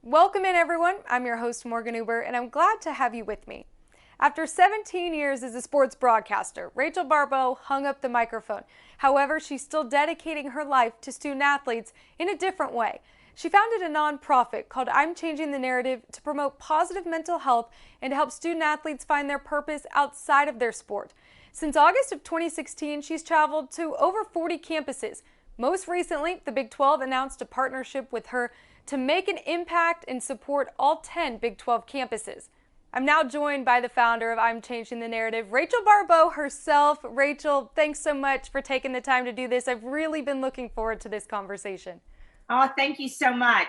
Welcome in, everyone. I'm your host, Morgan Uber, and I'm glad to have you with me. After 17 years as a sports broadcaster, Rachel Baribeau hung up the microphone. However, she's still dedicating her life to student athletes in a different way. She founded a nonprofit called I'm Changing the Narrative to promote positive mental health and to help student athletes find their purpose outside of their sport. Since August of 2016, she's traveled to over 40 campuses. Most recently, the Big 12 announced a partnership with her to make an impact and support all 10 Big 12 campuses. I'm now joined by the founder of I'm Changing the Narrative, Rachel Baribeau herself. Rachel, thanks so much for taking the time to do this. I've really been looking forward to this conversation. Oh, thank you so much.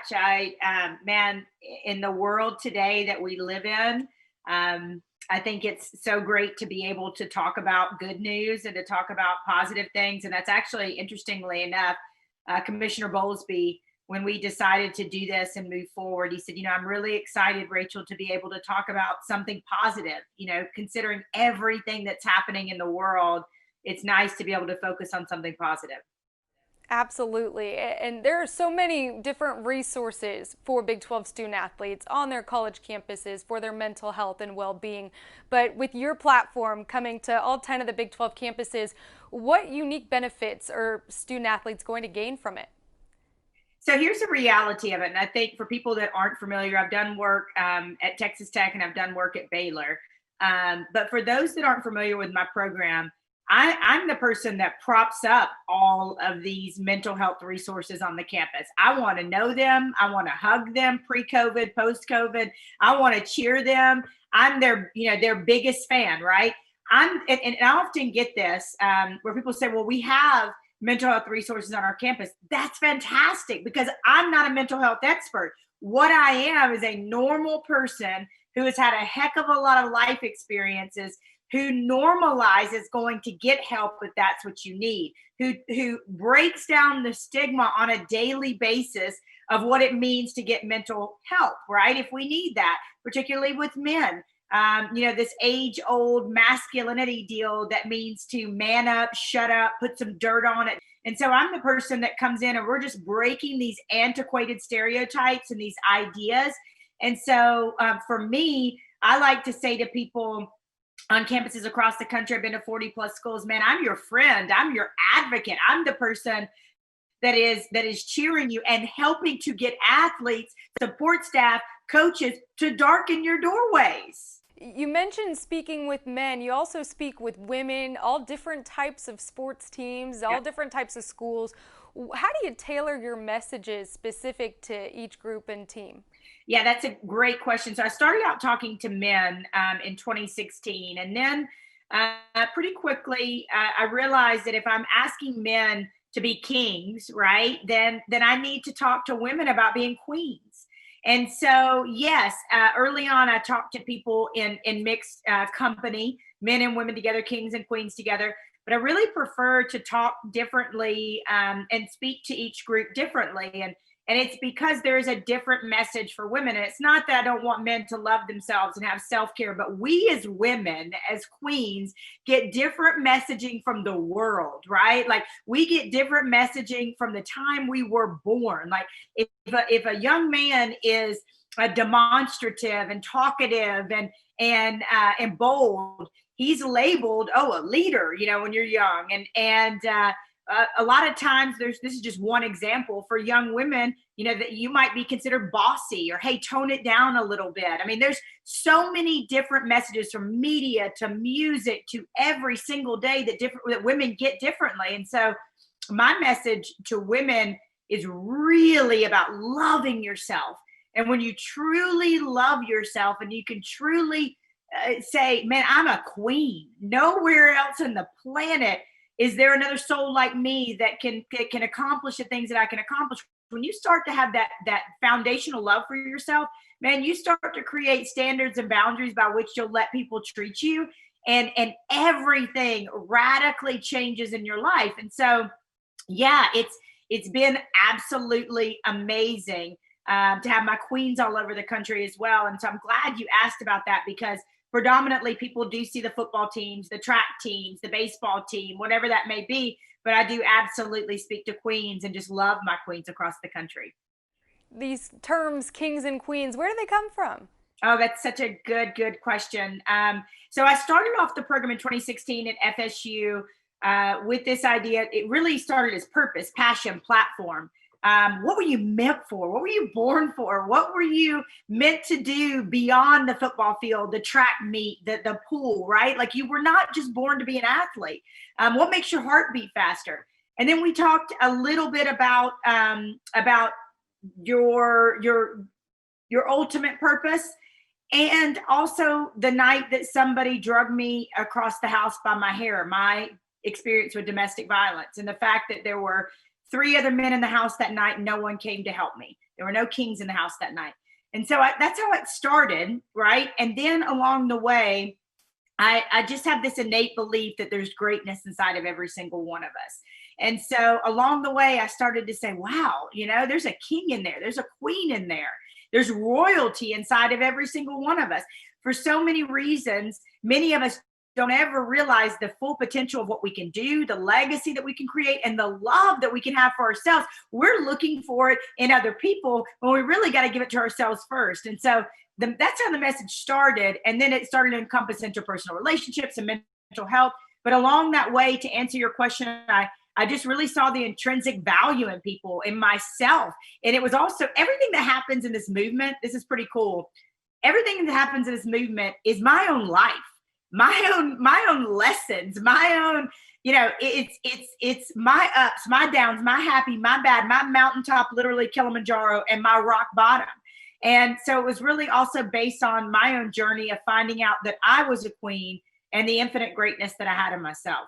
Man, in the world today that we live in, I think it's so great to be able to talk about good news and to talk about positive things. And that's actually, interestingly enough, Commissioner Bowlesby, when we decided to do this and move forward, he said, I'm really excited, Rachel, to be able to talk about something positive, considering everything that's happening in the world. It's nice to be able to focus on something positive. Absolutely. And there are so many different resources for Big 12 student athletes on their college campuses for their mental health and well-being. But with your platform coming to all 10 of the Big 12 campuses, what unique benefits are student athletes going to gain from it? So here's the reality of it. And I think for people that aren't familiar, I've done work at Texas Tech and I've done work at Baylor. But for those that aren't familiar with my program, I'm the person that props up all of these mental health resources on the campus. I want to know them. I want to hug them pre-COVID, post-COVID. I want to cheer them. I'm their biggest fan, right? And I often get this where people say, well, we have mental health resources on our campus. That's fantastic because I'm not a mental health expert. What I am is a normal person who has had a heck of a lot of life experiences, who normalizes going to get help if that's what you need, who breaks down the stigma on a daily basis of what it means to get mental help, right? If we need that, particularly with men. This age old masculinity deal that means to man up, shut up, put some dirt on it. And so I'm the person that comes in and we're just breaking these antiquated stereotypes and these ideas. And so for me, I like to say to people on campuses across the country, I've been to 40 plus schools, man, I'm your friend. I'm your advocate. I'm the person that is cheering you and helping to get athletes, support staff, coaches to darken your doorways. You mentioned speaking with men. You also speak with women, all different types of sports teams, all different types of schools. How do you tailor your messages specific to each group and team? Yeah, that's a great question. So I started out talking to men in 2016, and then pretty quickly I realized that if I'm asking men to be kings, right, then I need to talk to women about being queens. And so, yes, early on, I talked to people in mixed company, men and women together, kings and queens together. But I really prefer to talk differently and speak to each group differently. And it's because there is a different message for women. And it's not that I don't want men to love themselves and have self-care, but we as women, as queens, get different messaging from the world, right? Like we get different messaging from the time we were born. Like if a young man is demonstrative and talkative and bold, he's labeled, a leader, when you're young. And a lot of times this is just one example for young women, that you might be considered bossy or, hey, tone it down a little bit. I mean, there's so many different messages from media to music to every single day that women get differently. And so my message to women is really about loving yourself. And when you truly love yourself and you can truly say, man, I'm a queen, nowhere else on the planet is there another soul like me that can accomplish the things that I can accomplish? When you start to have that foundational love for yourself, man, you start to create standards and boundaries by which you'll let people treat you, and everything radically changes in your life. And so, yeah, it's been absolutely amazing to have my queens all over the country as well. And so I'm glad you asked about that because predominantly people do see the football teams, the track teams, the baseball team, whatever that may be. But I do absolutely speak to queens and just love my queens across the country. these terms, kings and queens, where do they come from? Oh, that's such a good question. So I started off the program in 2016 at FSU with this idea. It really started as purpose, passion, platform. What were you meant for? What were you born for? What were you meant to do beyond the football field, the track meet, the pool, right? Like you were not just born to be an athlete. What makes your heart beat faster? And then we talked a little bit about your ultimate purpose, and also the night that somebody drugged me across the house by my hair, my experience with domestic violence, and the fact that there were three other men in the house that night and no one came to help me. There were no kings in the house that night. And so that's how it started, right? And then along the way, I just have this innate belief that there's greatness inside of every single one of us. And so along the way, I started to say, wow, there's a king in there, there's a queen in there. There's royalty inside of every single one of us. For so many reasons, many of us don't ever realize the full potential of what we can do, the legacy that we can create, and the love that we can have for ourselves. We're looking for it in other people when we really got to give it to ourselves first. And so that's how the message started. And then it started to encompass interpersonal relationships and mental health. But along that way, to answer your question, I just really saw the intrinsic value in people, in myself. And it was also everything that happens in this movement. This is pretty cool. Everything that happens in this movement is my own life, my own lessons, my own, it's my ups, my downs, my happy, my bad, my mountaintop, literally Kilimanjaro, and my rock bottom. And so it was really also based on my own journey of finding out that I was a queen and the infinite greatness that I had in myself.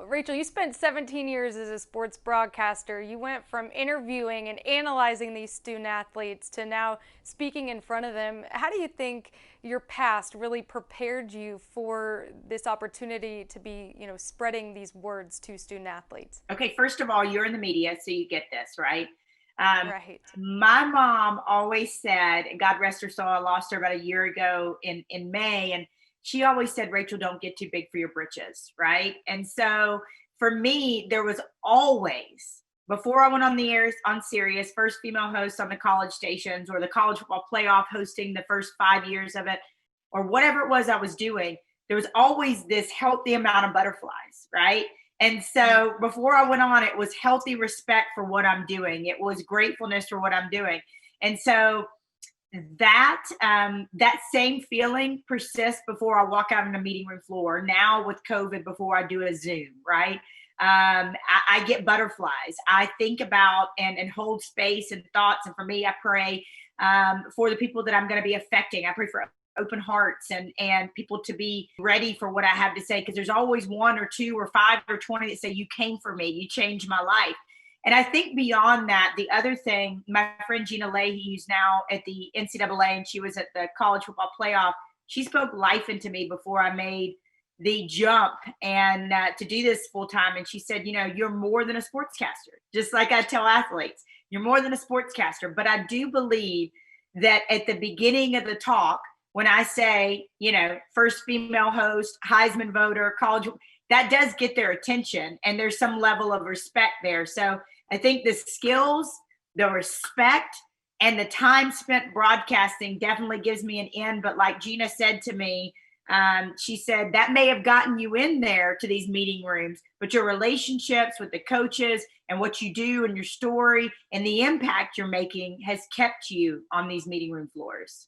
Rachel, you spent 17 years as a sports broadcaster. You went from interviewing and analyzing these student athletes to now speaking in front of them. How do you think your past really prepared you for this opportunity to be, spreading these words to student athletes? Okay, first of all, you're in the media, so you get this, right? Right. My mom always said, and God rest her soul, I lost her about a year ago in May, and she always said, Rachel, don't get too big for your britches, right? And so for me, there was always, before I went on the air on Sirius, first female host on the college stations, or the college football playoff, hosting the first 5 years of it, or whatever it was I was doing, there was always this healthy amount of butterflies, right? And so before I went on, it was healthy respect for what I'm doing. It was gratefulness for what I'm doing. And so that same feeling persists before I walk out on a meeting room floor. Now with COVID, before I do a Zoom, right? I get butterflies. I think about and hold space and thoughts. And for me, I pray for the people that I'm going to be affecting. I pray for open hearts and people to be ready for what I have to say, because there's always one or two or five or 20 that say, you came for me, you changed my life. And I think beyond that, the other thing, my friend Gina Leahy, who's now at the NCAA and she was at the college football playoff, she spoke life into me before I made the jump and to do this full time. And she said, you're more than a sportscaster. Just like I tell athletes, you're more than a sportscaster. But I do believe that at the beginning of the talk, when I say, first female host, Heisman voter, college, that does get their attention, and there's some level of respect there. So I think the skills, the respect, and the time spent broadcasting definitely gives me an in. But like Gina said to me, she said that may have gotten you in there to these meeting rooms, but your relationships with the coaches and what you do and your story and the impact you're making has kept you on these meeting room floors.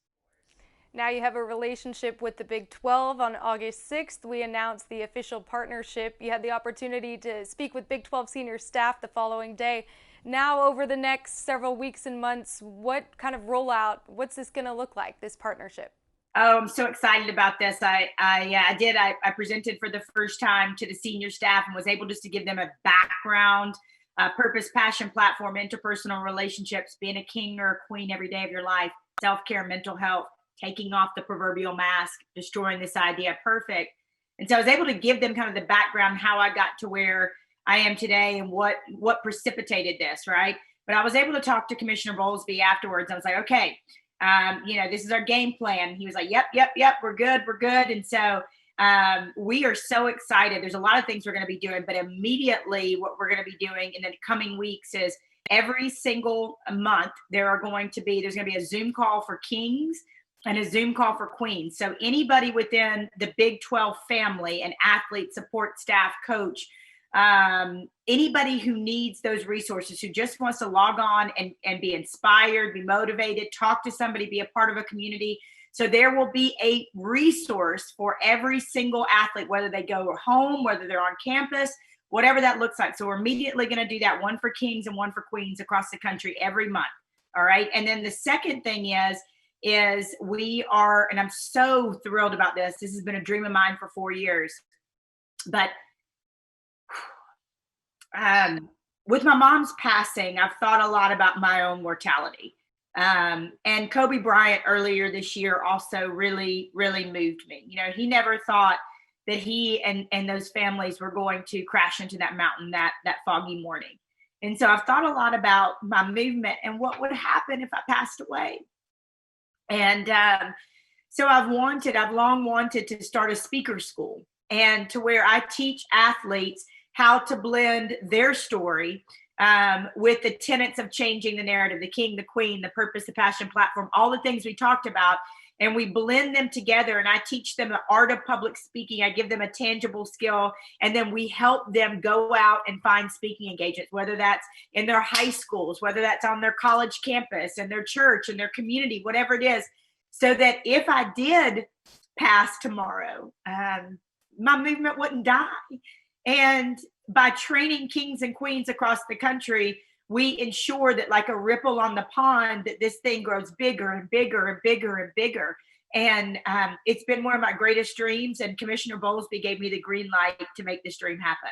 Now you have a relationship with the Big 12. On August 6th, we announced the official partnership. You had the opportunity to speak with Big 12 senior staff the following day. Now, over the next several weeks and months, what kind of rollout, what's this going to look like, this partnership? Oh, I'm so excited about this. I presented for the first time to the senior staff and was able just to give them a background, purpose, passion, platform, interpersonal relationships, being a king or a queen every day of your life, self-care, mental health, taking off the proverbial mask, destroying this idea perfect. And so I was able to give them kind of the background, how I got to where I am today and what precipitated this, right? But I was able to talk to Commissioner Bowlesby afterwards. I was like, okay, this is our game plan. He was like, yep, we're good. And so we are so excited. There's a lot of things we're going to be doing, but immediately what we're going to be doing in the coming weeks is every single month there's going to be a Zoom call for kings and a Zoom call for queens. So anybody within the Big 12 family, an athlete, support staff, coach, anybody who needs those resources, who just wants to log on and be inspired, be motivated, talk to somebody, be a part of a community. So there will be a resource for every single athlete, whether they go home, whether they're on campus, whatever that looks like. So we're immediately going to do that, one for kings and one for queens across the country every month. All right. And then the second thing is we are, and I'm so thrilled about this. This has been a dream of mine for 4 years, but with my mom's passing, I've thought a lot about my own mortality. And Kobe Bryant earlier this year also really, really moved me. You know, he never thought that he and those families were going to crash into that mountain that foggy morning. And so I've thought a lot about my movement and what would happen if I passed away. And so I've long wanted to start a speaker school, and to where I teach athletes how to blend their story with the tenets of changing the narrative, the king, the queen, the purpose, the passion, platform, all the things we talked about. And we blend them together, and I teach them the art of public speaking. I give them a tangible skill, and then we help them go out and find speaking engagements, whether that's in their high schools, whether that's on their college campus, and their church, and their community, whatever it is, so that if I did pass tomorrow, my movement wouldn't die. And by training kings and queens across the country, we ensure that, like a ripple on the pond, that this thing grows bigger and bigger and bigger and bigger. And it's been one of my greatest dreams. And Commissioner Bowlesby gave me the green light to make this dream happen.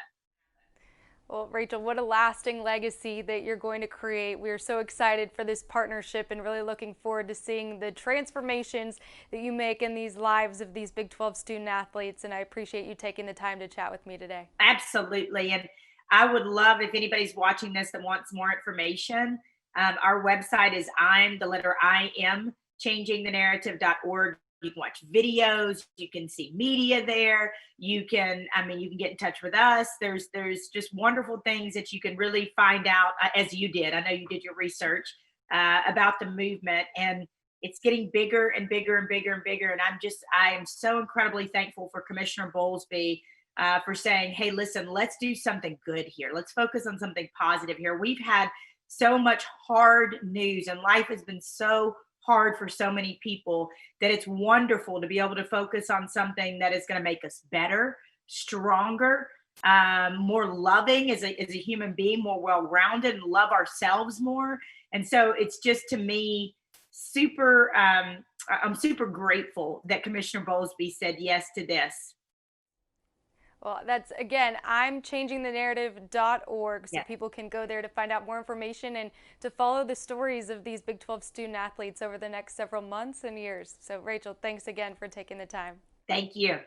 Well, Rachel, what a lasting legacy that you're going to create. We are so excited for this partnership and really looking forward to seeing the transformations that you make in these lives of these Big 12 student athletes. And I appreciate you taking the time to chat with me today. Absolutely. And I would love, if anybody's watching this that wants more information, our website is changingthenarrative.org. You can watch videos, you can see media there. You can get in touch with us. There's just wonderful things that you can really find out, as you did. I know you did your research about the movement, and it's getting bigger and bigger and bigger and bigger. And I am so incredibly thankful for Commissioner Bowlesby for saying, hey, listen, let's do something good here. Let's focus on something positive here. We've had so much hard news, and life has been so hard for so many people, that it's wonderful to be able to focus on something that is going to make us better, stronger, more loving as a human being, more well-rounded, and love ourselves more. And so it's just, to me, I'm super grateful that Commissioner Bowlesby said yes to this. Well, that's, again, imchangingthenarrative.org, so Yeah. people can go there to find out more information and to follow the stories of these Big 12 student athletes over the next several months and years. So, Rachel, thanks again for taking the time. Thank you.